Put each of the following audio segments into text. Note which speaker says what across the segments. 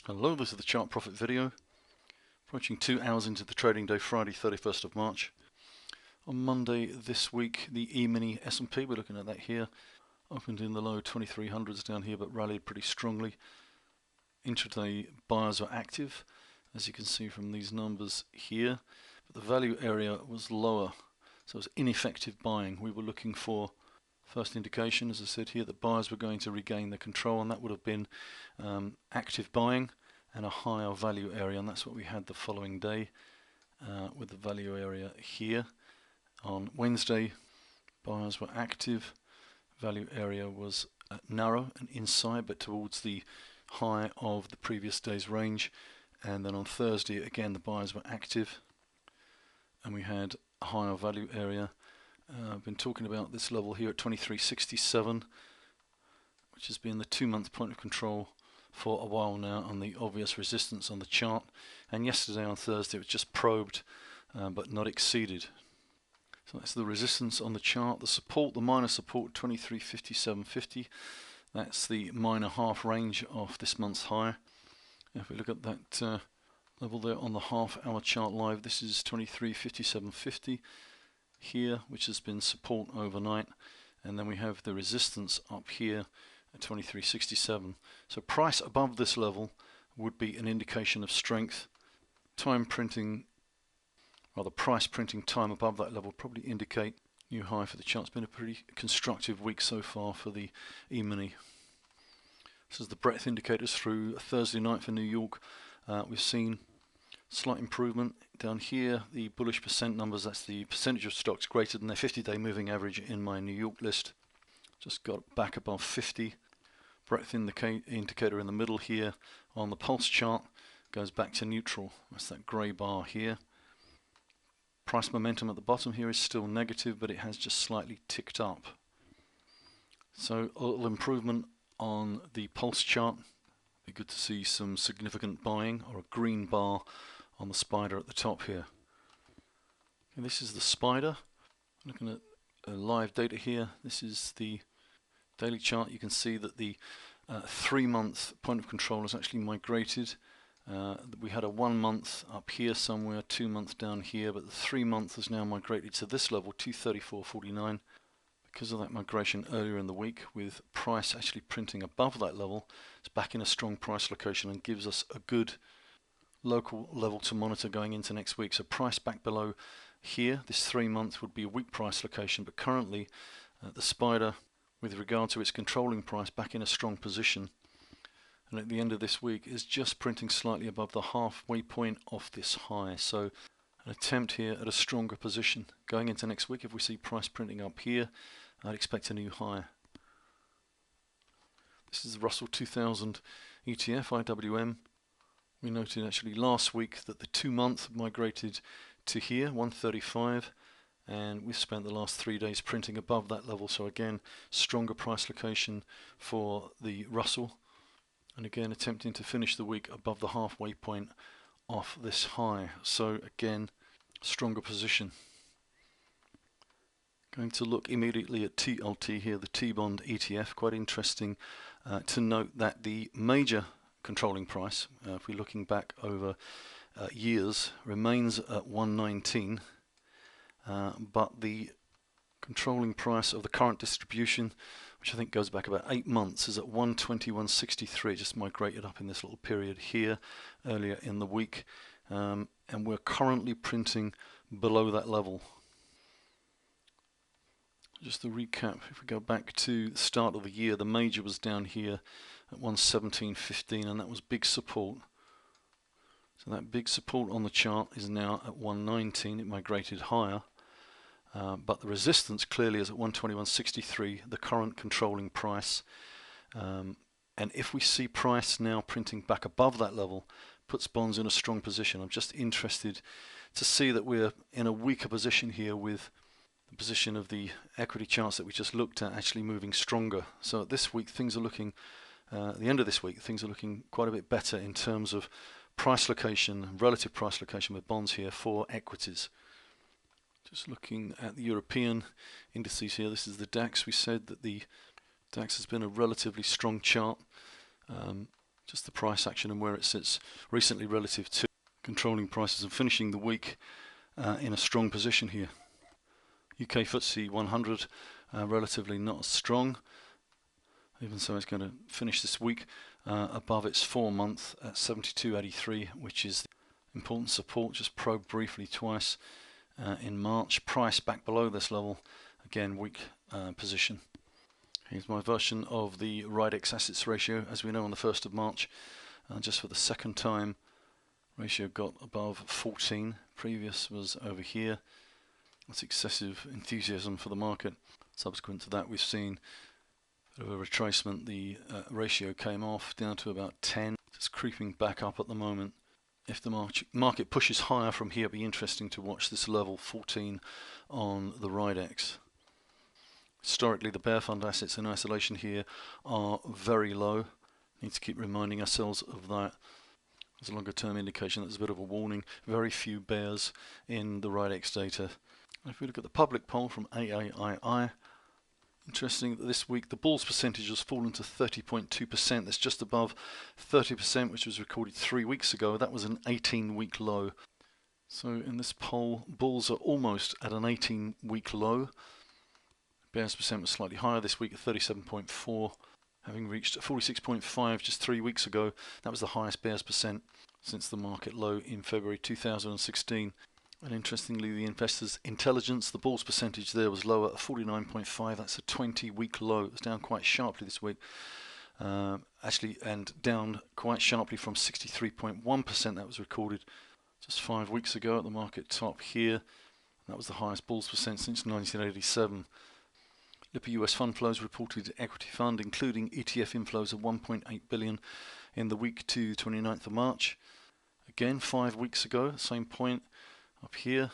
Speaker 1: Hello, this is the chart profit video. Approaching 2 hours into the trading day, Friday 31st of March. On Monday this week, the EMini S&P, we're looking at that here, opened in the low 2300s down here but rallied pretty strongly. Intraday buyers were active, as you can see from these numbers here, but the value area was lower, so it was ineffective buying. We were looking for first indication, as I said here, that buyers were going to regain their control, and that would have been active buying and a higher value area, and that's what we had the following day with the value area here. On Wednesday, buyers were active, value area was narrow and inside, but towards the high of the previous day's range. And then on Thursday, again, the buyers were active, and we had a higher value area. I've been talking about this level here at 2367, which has been the 2-month point of control for a while now, on the obvious resistance on the chart. And yesterday on Thursday it was just probed but not exceeded. So that's the resistance on the chart. The support, the minor support, 2357.50. That's the minor half range of this month's high. If we look at that level there on the half-hour chart live, this is 2357.50 here, which has been support overnight, and then we have the resistance up here at 2367. So price above this level would be an indication of strength. Time printing, rather price printing time above that level, probably indicate new high for the chart. It's been a pretty constructive week so far for the EMini. This is the breadth indicators through Thursday night for New York. We've seen slight improvement down here. The bullish percent numbers, that's the percentage of stocks greater than their 50-day moving average in my New York list. Just got back above 50. Breadth indicator in the middle here on the pulse chart goes back to neutral. That's that grey bar here. Price momentum at the bottom here is still negative, but it has just slightly ticked up. So a little improvement on the pulse chart. Be good to see some significant buying, or a green bar on the spider at the top here. And this is the spider. Looking at live data here. This is the daily chart. You can see that the 3-month point of control has actually migrated. We had a 1-month up here somewhere, 2-month down here, but the 3-month has now migrated to this level, 234.49. Because of that migration earlier in the week, with price actually printing above that level, it's back in a strong price location and gives us a good local level to monitor going into next week. So price back below here, this 3-month would be a weak price location, but currently the spider, with regard to its controlling price, back in a strong position, and at the end of this week is just printing slightly above the halfway point of this high. So an attempt here at a stronger position going into next week. If we see price printing up here, I'd expect a new high. This is the Russell 2000 ETF, IWM. We noted actually last week that the 2-month migrated to here, 135, and we've spent the last 3 days printing above that level. So again, stronger price location for the Russell, and again attempting to finish the week above the halfway point off this high. So again, stronger position. Going to look immediately at TLT here, the T-Bond ETF. Quite interesting to note that the major controlling price, if we're looking back over years, remains at 119, but the controlling price of the current distribution, which I think goes back about 8 months, is at 121.63. Just migrated up in this little period here earlier in the week, and we're currently printing below that level. Just to recap, if we go back to the start of the year, the major was down here at 117.15, and that was big support. So that big support on the chart is now at 119. It migrated higher, but the resistance clearly is at 121.63, the current controlling price. And if we see price now printing back above that level, puts bonds in a strong position. I'm just interested to see that we're in a weaker position here, with the position of the equity charts that we just looked at actually moving stronger. So this week things are looking, at the end of this week, things are looking quite a bit better in terms of price location, relative price location with bonds here for equities. Just looking at the European indices here, this is the DAX. We said that the DAX has been a relatively strong chart. just the price action and where it sits recently relative to controlling prices and finishing the week in a strong position here. UK FTSE 100 relatively not as strong, even so it's going to finish this week above its 4-month at 72.83, which is important support. Just probed briefly twice in March. Price back below this level, again weak position. Here's my version of the RIDEX assets ratio. As we know, on the 1st of March, just for the second time, ratio got above 14. Previous was over here. That's excessive enthusiasm for the market. Subsequent to that, we've seen a bit of a retracement. The ratio came off down to about 10. It's creeping back up at the moment. If the market pushes higher from here, it'll be interesting to watch this level 14 on the RIDEX. Historically, the bear fund assets in isolation here are very low. Need to keep reminding ourselves of that. As a longer term indication, that's a bit of a warning. Very few bears in the RIDEX data. If we look at the public poll from AAII, interesting that this week the bulls percentage has fallen to 30.2%. That's just above 30%, which was recorded 3 weeks ago. That was an 18-week low. So in this poll, bulls are almost at an 18-week low. Bears percent was slightly higher this week at 37.4, having reached 46.5 just 3 weeks ago. That was the highest bears percent since the market low in February 2016. And interestingly, the investors' intelligence, the bulls percentage there was lower at 49.5. That's a 20-week low. It's down quite sharply this week, actually, and down quite sharply from 63.1% that was recorded just 5 weeks ago at the market top here. That was the highest bulls percent since 1987. Lipper US fund flows reported equity fund, including ETF inflows of 1.8 billion in the week to 29th of March. Again, 5 weeks ago, same point up here.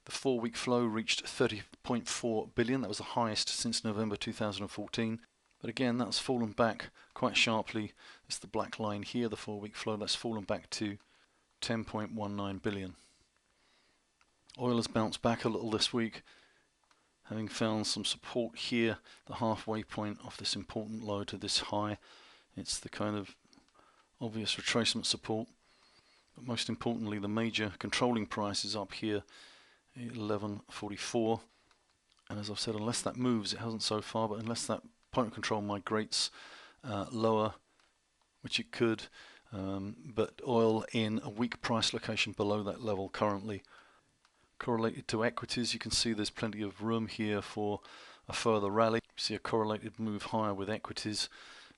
Speaker 1: The 4-week flow reached 30.4 billion. That was the highest since November 2014. But again, that's fallen back quite sharply. It's the black line here, the 4-week flow. That's fallen back to 10.19 billion. Oil has bounced back a little this week, having found some support here, the halfway point of this important low to this high. It's the kind of obvious retracement support. But most importantly, the major controlling price is up here, 11.44. And as I've said, unless that moves, it hasn't so far, but unless that point of control migrates lower, which it could, but oil in a weak price location below that level currently. Correlated to equities, you can see there's plenty of room here for a further rally. You see a correlated move higher with equities.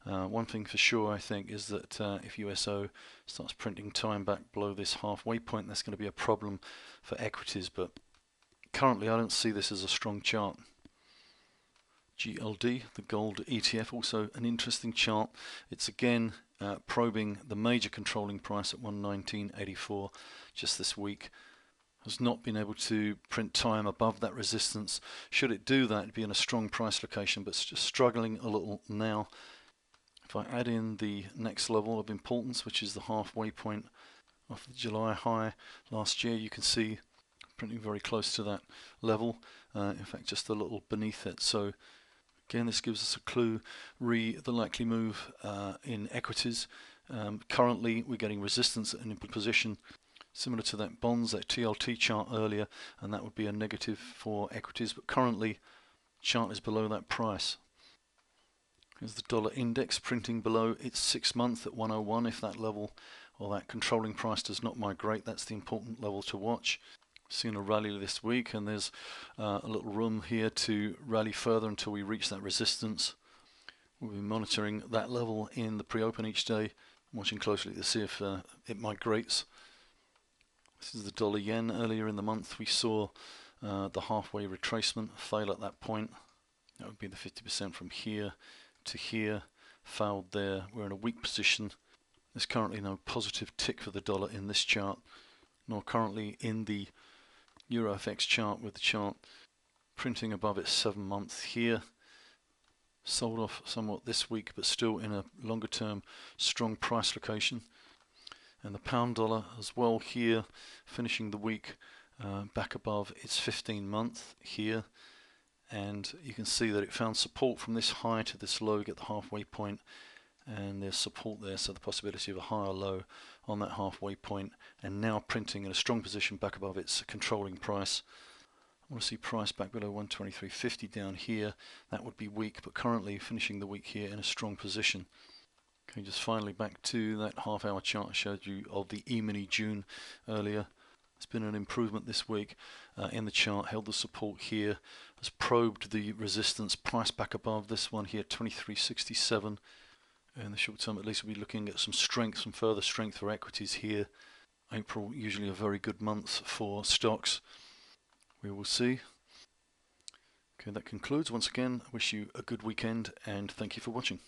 Speaker 1: One thing for sure, I think, is that if USO starts printing time back below this halfway point, that's going to be a problem for equities, but currently I don't see this as a strong chart. GLD, the gold ETF, also an interesting chart. It's again probing the major controlling price at 119.84 just this week. Has not been able to print time above that resistance. Should it do that, it'd be in a strong price location, but it's just struggling a little now. If I add in the next level of importance, which is the halfway point of the July high last year, you can see printing very close to that level, in fact just a little beneath it. So again, this gives us a clue re the likely move in equities. Currently we're getting resistance in a position similar to that bonds, that TLT chart earlier, and that would be a negative for equities, but currently chart is below that price. Here's the dollar index printing below its 6-month at 101. If that level or that controlling price does not migrate, that's the important level to watch. Seen a rally this week, and there's a little room here to rally further until we reach that resistance. We'll be monitoring that level in the pre-open each day, watching closely to see if it migrates. This is the dollar yen. Earlier in the month we saw the halfway retracement fail at that point. That would be the 50% from here to here, failed there. We're in a weak position. There's currently no positive tick for the dollar in this chart, nor currently in the EuroFX chart, with the chart printing above its 7-month here. Sold off somewhat this week, but still in a longer term strong price location. And the pound dollar as well here, finishing the week back above its 15-month here. And you can see that it found support from this high to this low, get the halfway point, and there's support there, so the possibility of a higher low on that halfway point, and now printing in a strong position back above its controlling price. I want to see price back below 123.50 down here. That would be weak, but currently finishing the week here in a strong position. Okay, just finally back to that half-hour chart I showed you of the EMini June earlier. It's been an improvement this week in the chart, held the support here, has probed the resistance, price back above this one here, 23.67. In the short term, at least we'll be looking at some strength, some further strength for equities here. April, usually a very good month for stocks. We will see. Okay, that concludes. Once again, I wish you a good weekend and thank you for watching.